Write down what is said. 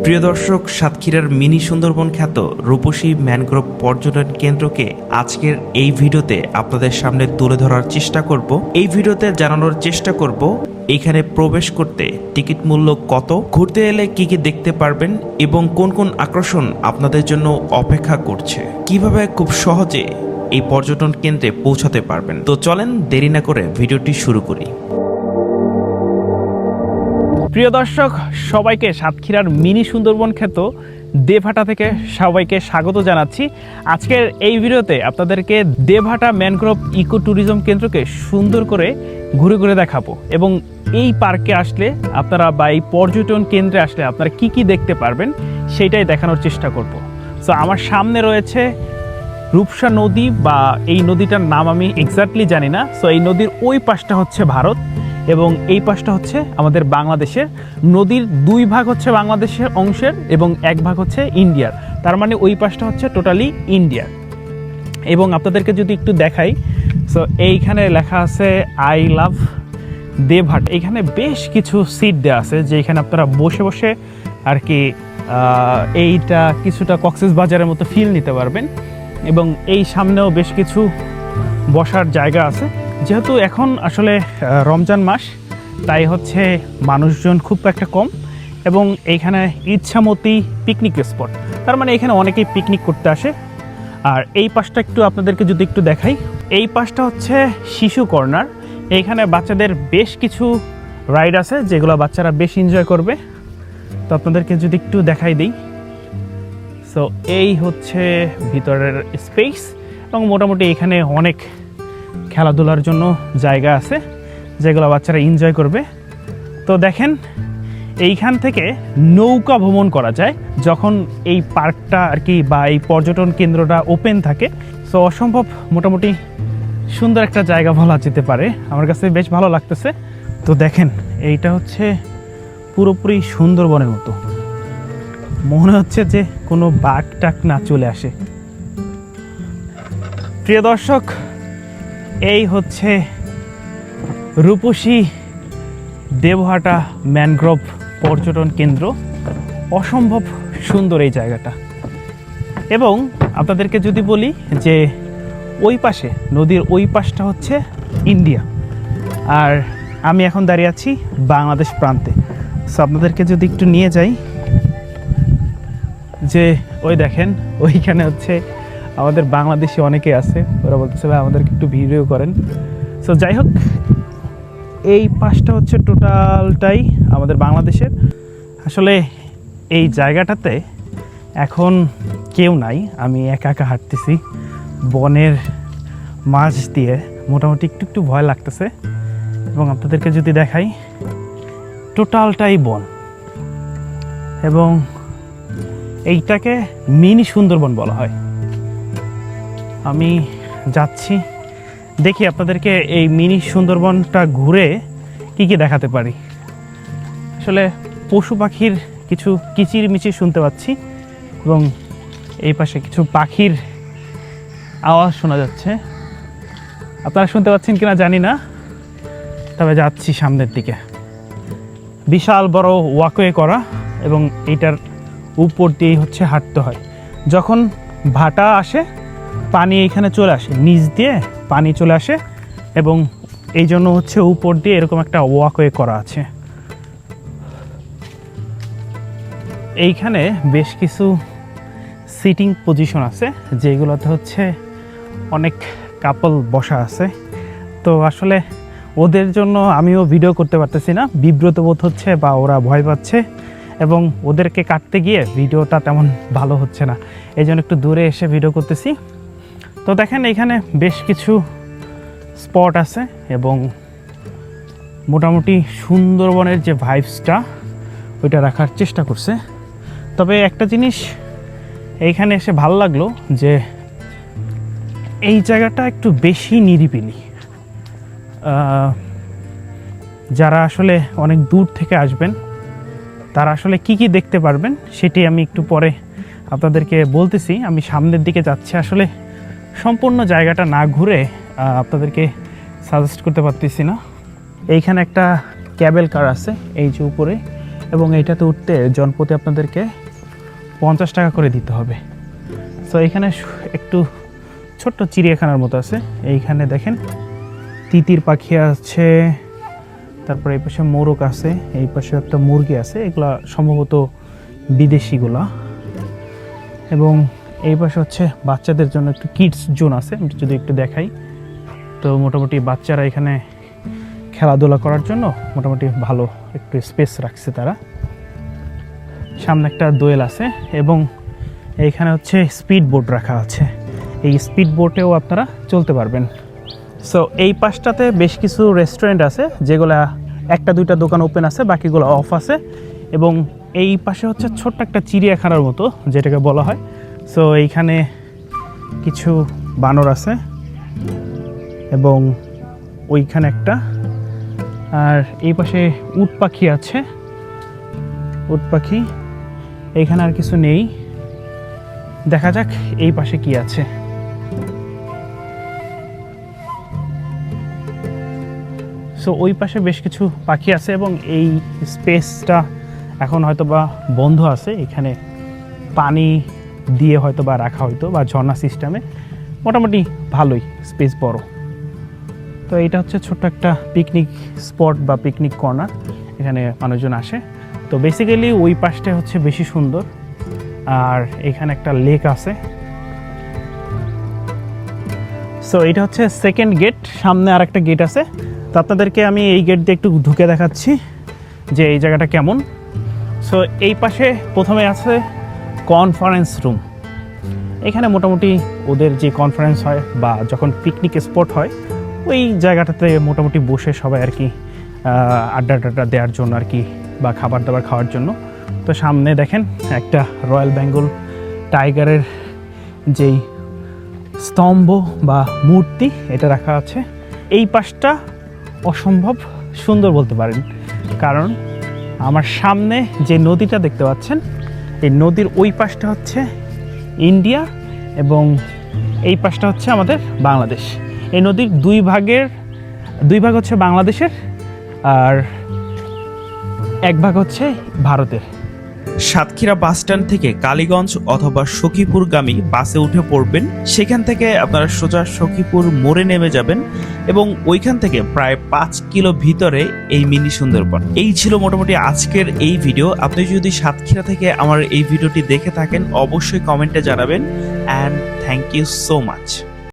প্রিয় দর্শক, সাতক্ষীরার মিনি সুন্দরবন খ্যাত রূপসী ম্যানগ্রোভ পর্যটন কেন্দ্রকে আজকের এই ভিডিওতে আপনাদের সামনে তুলে ধরার চেষ্টা করব। এই ভিডিওতে জানানোর চেষ্টা করব এখানে প্রবেশ করতে টিকিট মূল্য কত, ঘুরতে এলে কি কি দেখতে পারবেন এবং কোন কোন আকর্ষণ আপনাদের জন্য অপেক্ষা করছে, কিভাবে খুব সহজে এই পর্যটন কেন্দ্রে পৌঁছাতে পারবেন। তো চলেন দেরি না করে ভিডিওটি শুরু করি। প্রিয় দর্শক, সবাইকে সাতক্ষীরার মিনি সুন্দরবন খ্যাত দেবহাটা থেকে সবাইকে স্বাগত জানাচ্ছি। আজকের এই ভিডিওতে আপনাদেরকে দেবহাটা ম্যানগ্রোভ ইকো ট্যুরিজম কেন্দ্রকে সুন্দর করে ঘুরে ঘুরে দেখাবো এবং এই পার্কে আসলে আপনারা বা এই পর্যটন কেন্দ্রে আসলে আপনারা কি কি দেখতে পারবেন সেটাই দেখানোর চেষ্টা করব। সো আমার সামনে রয়েছে রূপসা নদী, বা এই নদীটার নাম আমি এক্স্যাক্টলি জানি না। সো এই নদীর ওই পাশটা হচ্ছে ভারত এবং এই পাশটা হচ্ছে আমাদের বাংলাদেশের। নদীর দুই ভাগ হচ্ছে বাংলাদেশের অংশের এবং এক ভাগ হচ্ছে ইন্ডিয়ার, তার মানে ওই পাশটা হচ্ছে টোটালি ইন্ডিয়ার। এবং আপনাদেরকে যদি একটু দেখাই, সো এইখানে লেখা আছে আই লাভ দেবহাটা। এইখানে বেশ কিছু সিট দেওয়া আছে যেখানে আপনারা বসে বসে আর কি এইটা কিছুটা কক্সবাজারের মতো ফিল নিতে পারবেন। এবং এই সামনেও বেশ কিছু বসার জায়গা আছে। যেহেতু এখন আসলে রমজান মাস, তাই হচ্ছে মানুষজন খুব একটা কম এবং এইখানে ইচ্ছামতি পিকনিক স্পট, তার মানে এখানে অনেকেই পিকনিক করতে আসে। আর এই পাশটা একটু আপনাদেরকে যদি একটু দেখাই, এই পাশটা হচ্ছে শিশু কর্নার। এইখানে বাচ্চাদের বেশ কিছু রাইড আছে যেগুলো বাচ্চারা বেশ এনজয় করবে। তো আপনাদেরকে যদি একটু দেখাই দিই, সো এই হচ্ছে ভিতরের স্পেস এবং মোটামুটি এখানে অনেক খেলাধুলার জন্য জায়গা আছে যেগুলো বাচ্চারা এনজয় করবে। তো দেখেন, এইখান থেকে নৌকা ভ্রমণ করা যায় যখন এই পার্কটা আর কি বা এই পর্যটন কেন্দ্রটা ওপেন থাকে। সো অসম্ভব মোটামুটি সুন্দর একটা জায়গা বলা যেতে পারে, আমার কাছে বেশ ভালো লাগতেছে। তো দেখেন, এইটা হচ্ছে পুরোপুরি সুন্দরবনের মতো, মনে হচ্ছে যে কোনো বাঘ টাক না চলে আসে। প্রিয় দর্শক, এই হচ্ছে রূপসী দেবহাটা ম্যানগ্রোভ পর্যটন কেন্দ্র। অসম্ভব সুন্দর এই জায়গাটা। এবং আপনাদেরকে যদি বলি যে ওই পাশে নদীর ওই পাশটা হচ্ছে ইন্ডিয়া, আর আমি এখন দাঁড়িয়ে আছি বাংলাদেশ প্রান্তে। সো আপনাদেরকে যদি একটু নিয়ে যাই, যে ওই দেখেন ওইখানে হচ্ছে আমাদের বাংলাদেশি অনেকে আছে, ওরা বলতেছে ভাই আমাদেরকে একটু ভিডিও করেন। সো যাই হোক, এই পাশটা হচ্ছে টোটালটাই আমাদের বাংলাদেশের। আসলে এই জায়গাটাতে এখন কেউ নাই, আমি একা একা হাঁটতেছি বনের মাঝ দিয়ে, মোটামুটি একটু একটু ভয় লাগতেছে। এবং আপনাদেরকে যদি দেখাই, টোটালটাই বন এবং এইটাকে মিনি সুন্দরবন বলা হয়। আমি যাচ্ছি, দেখি আপনাদেরকে এই মিনি সুন্দরবনটা ঘুরে কি কি দেখাতে পারি। আসলে পশু পাখির কিছু কিচিরমিচির শুনতে পাচ্ছি এবং এই পাশে কিছু পাখির আওয়াজ শোনা যাচ্ছে। আপনারা শুনতে পাচ্ছেন কিনা জানি না, তবে যাচ্ছি সামনের দিকে। বিশাল বড় ওয়াকওয়ে করা এবং এইটার উপর দিয়েই হচ্ছে হাঁটতে হয়। যখন ভাটা আসে পানি এইখানে চলে আসে, নিচ দিয়ে পানি চলে আসে এবং এই জন্য হচ্ছে উপর দিয়ে এরকম একটা ওয়াকওয়ে করা আছে। এইখানে বেশ কিছু সিটিং পজিশন আছে যেগুলোতে হচ্ছে অনেক কাপল বসা আছে। তো আসলে ওদের জন্য আমিও ভিডিও করতে পারতেছি না, বিব্রত বোধ হচ্ছে বা ওরা ভয় পাচ্ছে এবং ওদেরকে কাটতে গিয়ে ভিডিওটা তেমন ভালো হচ্ছে না, এই জন্য একটু দূরে এসে ভিডিও করতেছি। তো দেখেন, এখানে বেশ কিছু স্পট আছে এবং মোটামুটি সুন্দরবনের যে ভাইবসটা ওইটা রাখার চেষ্টা করছে। তবে একটা জিনিস এইখানে এসে ভালো লাগলো যে এই জায়গাটা একটু বেশি নিরিবিলি। যারা আসলে অনেক দূর থেকে আসবেন তারা আসলে কি কি দেখতে পারবেন সেটি আমি একটু পরে আপনাদেরকে বলতেছি। আমি সামনের দিকে যাচ্ছি, আসলে সম্পূর্ণ জায়গাটা না ঘুরে আপনাদেরকে সাজেস্ট করতে পারতেছি না। এইখানে একটা ক্যাবেল কার আছে এই যে উপরে, এবং এইটাতে উঠতে জনপ্রতি আপনাদেরকে 50 টাকা করে দিতে হবে। তো এখানে একটু ছোট্ট চিড়িয়াখানার মতো আছে। এইখানে দেখেন তিতির পাখি আছে, তারপরে এই পাশে মোরগ আছে, এই পাশে একটা মুরগি আছে, এগুলা সম্ভবত বিদেশিগুলা। এবং এই পাশে হচ্ছে বাচ্চাদের জন্য একটু কিডস জোন আছে, আমি যদি একটু দেখাই। তো মোটামুটি বাচ্চারা এখানে খেলাধুলা করার জন্য মোটামুটি ভালো একটু স্পেস রাখছে তারা। সামনে একটা দোয়েল আছে এবং এইখানে হচ্ছে স্পিড বোট রাখা আছে, এই স্পিড বোটেও আপনারা চলতে পারবেন। সো এই পাশটাতে বেশ কিছু রেস্টুরেন্ট আছে, যেগুলা একটা দুইটা দোকান ওপেন আছে, বাকিগুলো অফ আছে। এবং এই পাশে হচ্ছে ছোট্ট একটা চিড়িয়াখানার মতো যেটাকে বলা হয়। সো এইখানে কিছু বানর আছে এবং ওইখানে একটা, আর এই পাশে উট পাখি আছে, উট পাখি। এইখানে আর কিছু নেই, দেখা যাক এই পাশে কি আছে। সো ওই পাশে বেশ কিছু পাখি আছে এবং এই স্পেসটা এখন হয়তো বা বন্ধ আছে, এখানে পানি দিয়ে হয়তো বা রাখা হয়তো বা ঝর্ণা সিস্টেমে, মোটামুটি ভালোই স্পেস বড়। তো এইটা হচ্ছে ছোট্ট একটা পিকনিক স্পট বা পিকনিক কর্নার, এখানে মানুষজন আসে। তো বেসিক্যালি ওই পাশটা হচ্ছে বেশি সুন্দর, আর এখানে একটা লেক আছে। সো এটা হচ্ছে সেকেন্ড গেট, সামনে আর একটা গেট আছে। তো আপনাদেরকে আমি এই গেট দিয়ে একটু ঢুকে দেখাচ্ছি যে এই জায়গাটা কেমন। সো এই পাশে প্রথমে আছে কনফারেন্স রুম। এখানে মোটামুটি ওদের যে কনফারেন্স হয় বা যখন পিকনিক স্পট হয়, ওই জায়গাটাতে মোটামুটি বসে সবাই আর কি আড্ডা টাড্ডা দেওয়ার জন্য আর কি, বা খাবার দাবার খাওয়ার জন্য। তো সামনে দেখেন একটা রয়্যাল বেঙ্গল টাইগারের যেই স্তম্ভ বা মূর্তি, এটা রাখা আছে। এই পাশটা অসম্ভব সুন্দর বলতে পারেন, কারণ আমার সামনে যে নদীটা দেখতে পাচ্ছেন, এই নদীর ওই পাশটা হচ্ছে ইন্ডিয়া এবং এই পাশটা হচ্ছে আমাদের বাংলাদেশ। এই নদীর দুই ভাগ হচ্ছে বাংলাদেশের আর এক ভাগ হচ্ছে ভারতের। সাতক্ষীরা বাস স্ট্যান্ড থেকে কালীগঞ্জ অথবা সখীপুরগামী বাসে উঠে পড়বেন, সেখান থেকে আপনারা সোজা সখীপুর মোড়ে নেমে যাবেন এবং ওইখান থেকে প্রায় 5 কিলো ভিতরে এই মিনি সুন্দরবন। এই ছিল মোটামুটি আজকের এই ভিডিও। আপনি যদি সাতক্ষীরা থেকে আমার এই ভিডিওটি দেখে থাকেন অবশ্যই কমেন্টে জানাবেন। And thank you so much.